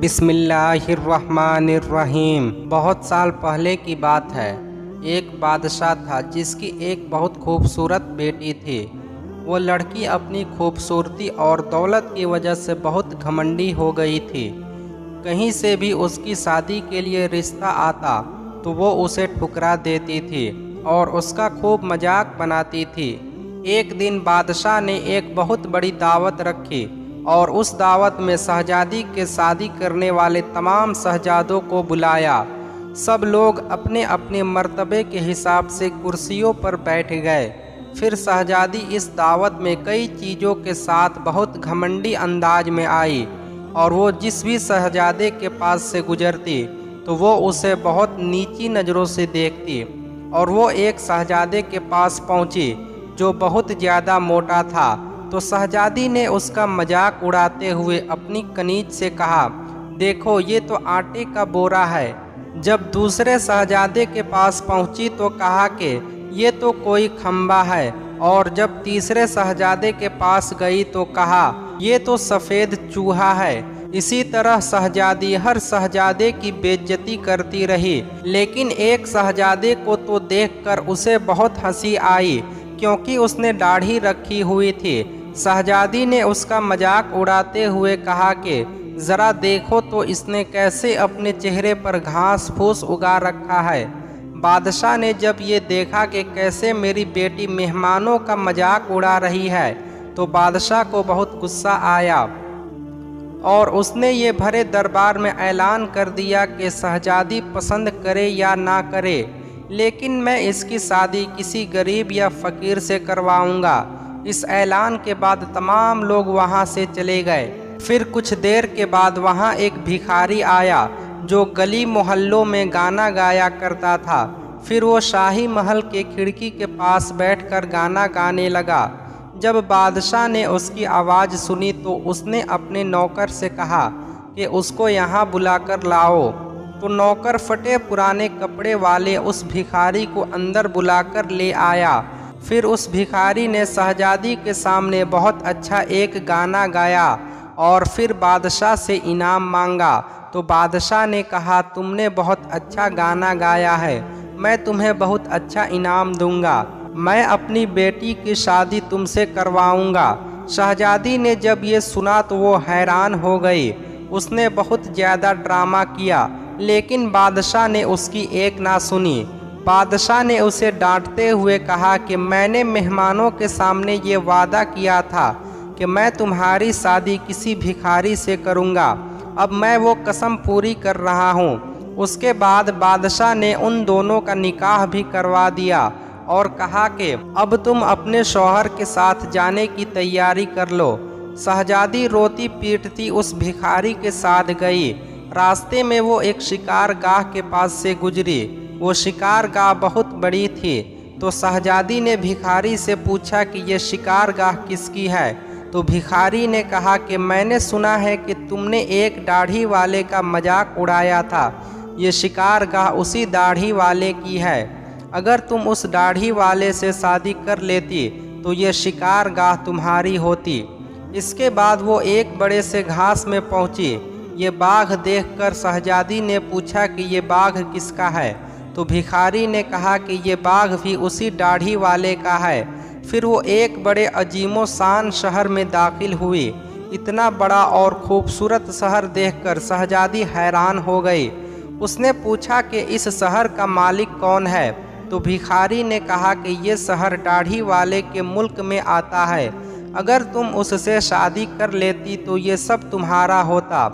बिस्मिल्लाहिर्रहमानिर्रहीम। बहुत साल पहले की बात है। एक बादशाह था जिसकी एक बहुत खूबसूरत बेटी थी। वो लड़की अपनी खूबसूरती और दौलत की वजह से बहुत घमंडी हो गई थी। कहीं से भी उसकी शादी के लिए रिश्ता आता तो वो उसे ठुकरा देती थी और उसका खूब मजाक बनाती थी। एक दिन बादशाह ने एक बहुत बड़ी दावत रखी और उस दावत में शहजादी के शादी करने वाले तमाम शहजादों को बुलाया। सब लोग अपने अपने मर्तबे के हिसाब से कुर्सियों पर बैठ गए। फिर शहजादी इस दावत में कई चीज़ों के साथ बहुत घमंडी अंदाज में आई और वो जिस भी शहजादे के पास से गुजरती तो वो उसे बहुत नीची नज़रों से देखती। और वो एक शहजादे के पास पहुंची जो बहुत ज़्यादा मोटा था, तो शहजादी ने उसका मजाक उड़ाते हुए अपनी कनीज से कहा, देखो ये तो आटे का बोरा है। जब दूसरे शहजादे के पास पहुंची तो कहा कि ये तो कोई खंबा है। और जब तीसरे शहजादे के पास गई तो कहा, ये तो सफ़ेद चूहा है। इसी तरह शहजादी हर शहजादे की बेइज्जती करती रही, लेकिन एक शहजादे को तो देखकर उसे बहुत हंसी आई क्योंकि उसने दाढ़ी रखी हुई थी। शहजादी ने उसका मजाक उड़ाते हुए कहा कि ज़रा देखो तो इसने कैसे अपने चेहरे पर घास फूस उगा रखा है। बादशाह ने जब ये देखा कि कैसे मेरी बेटी मेहमानों का मजाक उड़ा रही है तो बादशाह को बहुत गुस्सा आया और उसने ये भरे दरबार में ऐलान कर दिया कि शहजादी पसंद करे या ना करे, लेकिन मैं इसकी शादी किसी गरीब या फ़कीर से करवाऊंगा। इस ऐलान के बाद तमाम लोग वहां से चले गए। फिर कुछ देर के बाद वहां एक भिखारी आया जो गली मोहल्लों में गाना गाया करता था। फिर वो शाही महल के खिड़की के पास बैठकर गाना गाने लगा। जब बादशाह ने उसकी आवाज़ सुनी तो उसने अपने नौकर से कहा कि उसको यहाँ बुलाकर लाओ। तो नौकर फटे पुराने कपड़े वाले उस भिखारी को अंदर बुलाकर ले आया। फिर उस भिखारी ने शहजादी के सामने बहुत अच्छा एक गाना गाया और फिर बादशाह से इनाम मांगा। तो बादशाह ने कहा, तुमने बहुत अच्छा गाना गाया है, मैं तुम्हें बहुत अच्छा इनाम दूंगा, मैं अपनी बेटी की शादी तुमसे करवाऊंगा। शहजादी ने जब ये सुना तो वो हैरान हो गई। उसने बहुत ज़्यादा ड्रामा किया, लेकिन बादशाह ने उसकी एक ना सुनी। बादशाह ने उसे डांटते हुए कहा कि मैंने मेहमानों के सामने ये वादा किया था कि मैं तुम्हारी शादी किसी भिखारी से करूँगा। अब मैं वो कसम पूरी कर रहा हूँ। उसके बाद बादशाह ने उन दोनों का निकाह भी करवा दिया और कहा कि अब तुम अपने शौहर के साथ जाने की तैयारी कर लो। शहजादी रोती पीटती उस भिखारी के साथ गई। रास्ते में वो एक शिकार गाह के पास से गुजरी। वो शिकार गाह बहुत बड़ी थी। तो शहजादी ने भिखारी से पूछा कि ये शिकार गाह किसकी है। तो भिखारी ने कहा कि मैंने सुना है कि तुमने एक दाढ़ी वाले का मजाक उड़ाया था, ये शिकार गाह उसी दाढ़ी वाले की है। अगर तुम उस दाढ़ी वाले से शादी कर लेती तो ये शिकार गाह तुम्हारी होती। इसके बाद वो एक बड़े से घास में पहुंची। ये बाघ देखकर शहजादी ने पूछा कि ये बाघ किसका है। तो भिखारी ने कहा कि ये बाघ भी उसी दाढ़ी वाले का है। फिर वो एक बड़े अजीमो शान शहर में दाखिल हुई। इतना बड़ा और खूबसूरत शहर देखकर शहजादी हैरान हो गई। उसने पूछा कि इस शहर का मालिक कौन है। तो भिखारी ने कहा कि ये शहर दाढ़ी वाले के मुल्क में आता है, अगर तुम उससे शादी कर लेती तो ये सब तुम्हारा होता।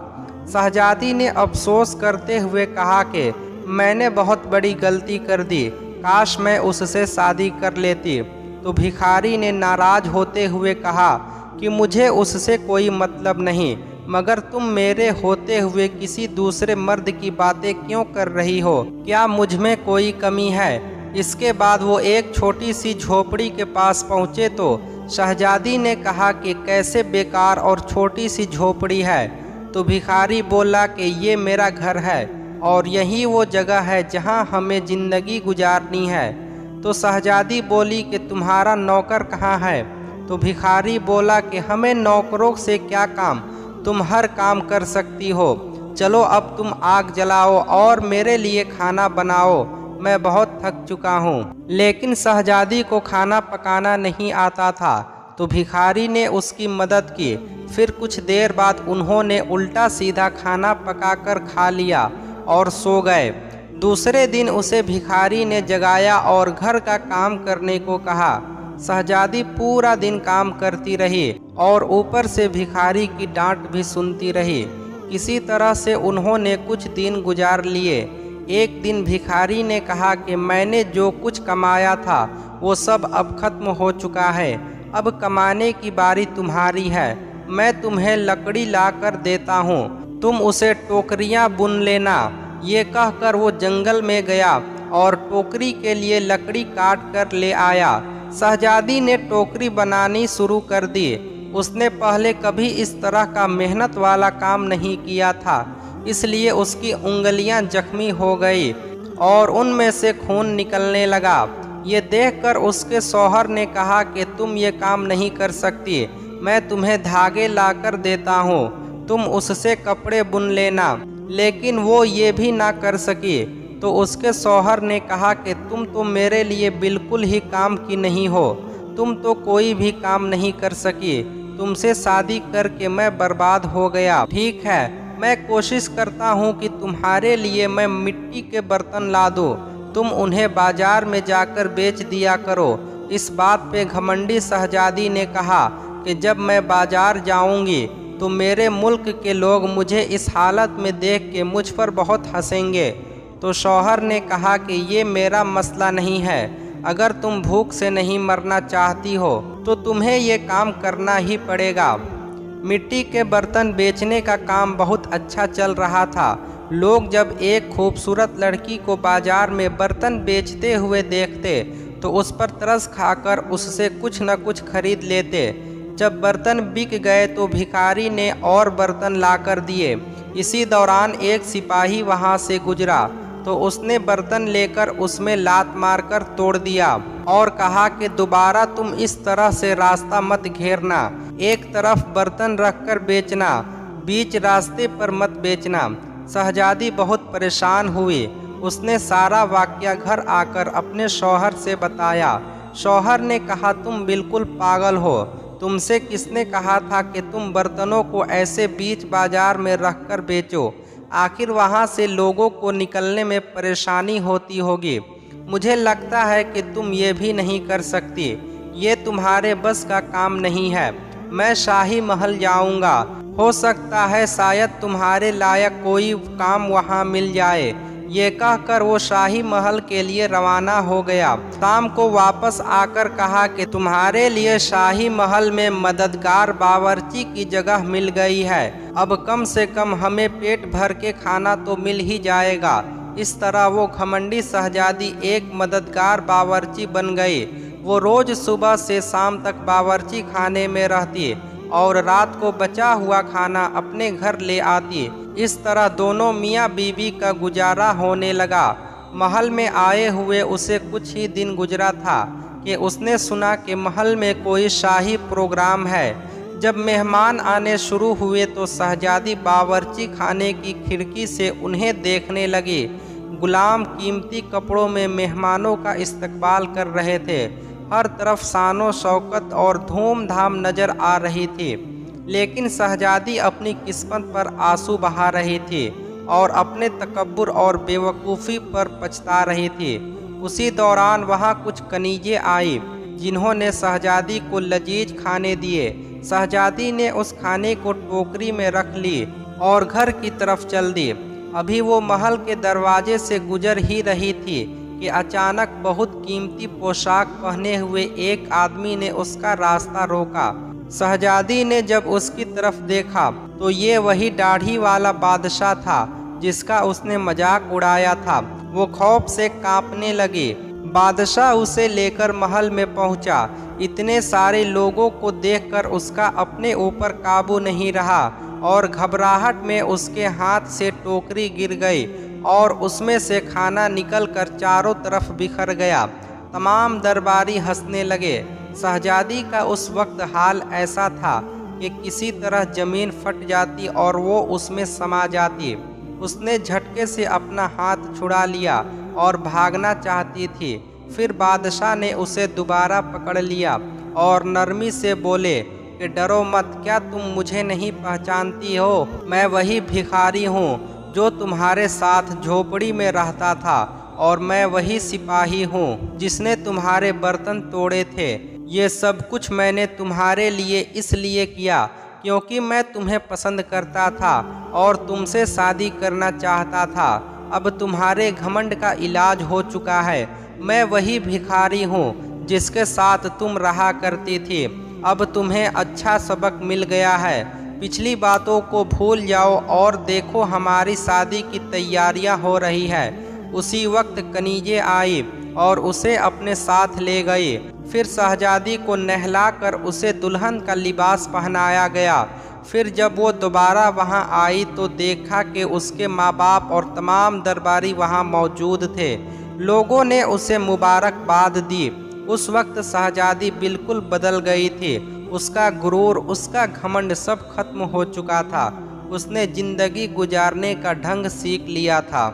शहजादी ने अफसोस करते हुए कहा कि मैंने बहुत बड़ी गलती कर दी, काश मैं उससे शादी कर लेती। तो भिखारी ने नाराज़ होते हुए कहा कि मुझे उससे कोई मतलब नहीं, मगर तुम मेरे होते हुए किसी दूसरे मर्द की बातें क्यों कर रही हो? क्या मुझ में कोई कमी है? इसके बाद वो एक छोटी सी झोपड़ी के पास पहुँचे तो शहजादी ने कहा कि कैसे बेकार और छोटी सी झोपड़ी है। तो भिखारी बोला कि ये मेरा घर है और यही वो जगह है जहाँ हमें ज़िंदगी गुजारनी है। तो शहजादी बोली कि तुम्हारा नौकर कहाँ है। तो भिखारी बोला कि हमें नौकरों से क्या काम, तुम हर काम कर सकती हो। चलो अब तुम आग जलाओ और मेरे लिए खाना बनाओ, मैं बहुत थक चुका हूँ। लेकिन शहजादी को खाना पकाना नहीं आता था, तो भिखारी ने उसकी मदद की। फिर कुछ देर बाद उन्होंने उल्टा सीधा खाना पकाकर खा लिया और सो गए। दूसरे दिन उसे भिखारी ने जगाया और घर का काम करने को कहा। शहजादी पूरा दिन काम करती रही और ऊपर से भिखारी की डांट भी सुनती रही। किसी तरह से उन्होंने कुछ दिन गुजार लिए। एक दिन भिखारी ने कहा कि मैंने जो कुछ कमाया था वो सब अब खत्म हो चुका है, अब कमाने की बारी तुम्हारी है। मैं तुम्हें लकड़ी ला कर देता हूँ, तुम उसे टोकरियाँ बुन लेना। ये कहकर वो जंगल में गया और टोकरी के लिए लकड़ी काट कर ले आया। शहजादी ने टोकरी बनानी शुरू कर दी। उसने पहले कभी इस तरह का मेहनत वाला काम नहीं किया था, इसलिए उसकी उंगलियां जख्मी हो गई और उनमें से खून निकलने लगा। ये देखकर उसके शौहर ने कहा कि तुम ये काम नहीं कर सकती, मैं तुम्हें धागे लाकर देता हूँ, तुम उससे कपड़े बुन लेना। लेकिन वो ये भी ना कर सकी। तो उसके शौहर ने कहा कि तुम तो मेरे लिए बिल्कुल ही काम की नहीं हो, तुम तो कोई भी काम नहीं कर सकी, तुमसे शादी करके मैं बर्बाद हो गया। ठीक है, मैं कोशिश करता हूँ कि तुम्हारे लिए मैं मिट्टी के बर्तन ला दूँ, तुम उन्हें बाजार में जाकर बेच दिया करो। इस बात पे घमंडी शहजादी ने कहा कि जब मैं बाजार जाऊंगी तो मेरे मुल्क के लोग मुझे इस हालत में देख के मुझ पर बहुत हंसेंगे। तो शौहर ने कहा कि ये मेरा मसला नहीं है, अगर तुम भूख से नहीं मरना चाहती हो तो तुम्हें ये काम करना ही पड़ेगा। मिट्टी के बर्तन बेचने का काम बहुत अच्छा चल रहा था। लोग जब एक खूबसूरत लड़की को बाजार में बर्तन बेचते हुए देखते तो उस पर तरस खाकर उससे कुछ न कुछ खरीद लेते। जब बर्तन बिक गए तो भिखारी ने और बर्तन लाकर दिए। इसी दौरान एक सिपाही वहां से गुजरा तो उसने बर्तन लेकर उसमें लात मारकर तोड़ दिया और कहा कि दोबारा तुम इस तरह से रास्ता मत घेरना, एक तरफ बर्तन रखकर बेचना, बीच रास्ते पर मत बेचना। शहजादी बहुत परेशान हुई। उसने सारा वाकया घर आकर अपने शौहर से बताया। शौहर ने कहा तुम बिल्कुल पागल हो, तुमसे किसने कहा था कि तुम बर्तनों को ऐसे बीच बाजार में रखकर बेचो, आखिर वहां से लोगों को निकलने में परेशानी होती होगी। मुझे लगता है कि तुम ये भी नहीं कर सकती, ये तुम्हारे बस का काम नहीं है। मैं शाही महल जाऊंगा, हो सकता है शायद तुम्हारे लायक कोई काम वहां मिल जाए। ये कहकर वो शाही महल के लिए रवाना हो गया। शाम को वापस आकर कहा कि तुम्हारे लिए शाही महल में मददगार बावर्ची की जगह मिल गई है, अब कम से कम हमें पेट भर के खाना तो मिल ही जाएगा। इस तरह वो घमंडी शहजादी एक मददगार बावर्ची बन गई। वो रोज सुबह से शाम तक बावर्ची खाने में रहती और रात को बचा हुआ खाना अपने घर ले आती। इस तरह दोनों मियाँ बीवी का गुजारा होने लगा। महल में आए हुए उसे कुछ ही दिन गुजरा था कि उसने सुना कि महल में कोई शाही प्रोग्राम है। जब मेहमान आने शुरू हुए तो शहजादी बावर्ची खाने की खिड़की से उन्हें देखने लगी। गुलाम कीमती कपड़ों में मेहमानों का इस्तकबाल कर रहे थे। हर तरफ शानो शौकत और धूमधाम नजर आ रही थी, लेकिन शहजादी अपनी किस्मत पर आंसू बहा रही थी और अपने तकब्बुर और बेवकूफ़ी पर पछता रही थी। उसी दौरान वहां कुछ कनीज़ें आई जिन्होंने शहजादी को लजीज खाने दिए। शहजादी ने उस खाने को टोकरी में रख ली और घर की तरफ चल दी। अभी वो महल के दरवाजे से गुजर ही रही थी कि अचानक बहुत कीमती पोशाक पहने हुए एक आदमी ने उसका रास्ता रोका। शहजादी ने जब उसकी तरफ देखा तो ये वही दाढ़ी वाला बादशाह था जिसका उसने मजाक उड़ाया था। वो खौफ से कांपने लगी। बादशाह उसे लेकर महल में पहुंचा। इतने सारे लोगों को देखकर उसका अपने ऊपर काबू नहीं रहा और घबराहट में उसके हाथ से टोकरी गिर गई और उसमें से खाना निकलकर चारों तरफ बिखर गया। तमाम दरबारी हंसने लगे। शहजादी का उस वक्त हाल ऐसा था कि किसी तरह जमीन फट जाती और वो उसमें समा जाती। उसने झटके से अपना हाथ छुड़ा लिया और भागना चाहती थी। फिर बादशाह ने उसे दोबारा पकड़ लिया और नरमी से बोले कि डरो मत, क्या तुम मुझे नहीं पहचानती हो? मैं वही भिखारी हूँ जो तुम्हारे साथ झोपड़ी में रहता था, और मैं वही सिपाही हूँ जिसने तुम्हारे बर्तन तोड़े थे। ये सब कुछ मैंने तुम्हारे लिए इसलिए किया क्योंकि मैं तुम्हें पसंद करता था और तुमसे शादी करना चाहता था। अब तुम्हारे घमंड का इलाज हो चुका है। मैं वही भिखारी हूँ जिसके साथ तुम रहा करती थी। अब तुम्हें अच्छा सबक मिल गया है। पिछली बातों को भूल जाओ और देखो, हमारी शादी की तैयारियां हो रही है। उसी वक्त कनीजे आई और उसे अपने साथ ले गई। फिर शहजादी को नहलाकर उसे दुल्हन का लिबास पहनाया गया। फिर जब वो दोबारा वहां आई तो देखा कि उसके माँ बाप और तमाम दरबारी वहां मौजूद थे। लोगों ने उसे मुबारकबाद दी। उस वक्त शहजादी बिल्कुल बदल गई थी। उसका गुरूर, उसका घमंड सब खत्म हो चुका था। उसने जिंदगी गुजारने का ढंग सीख लिया था।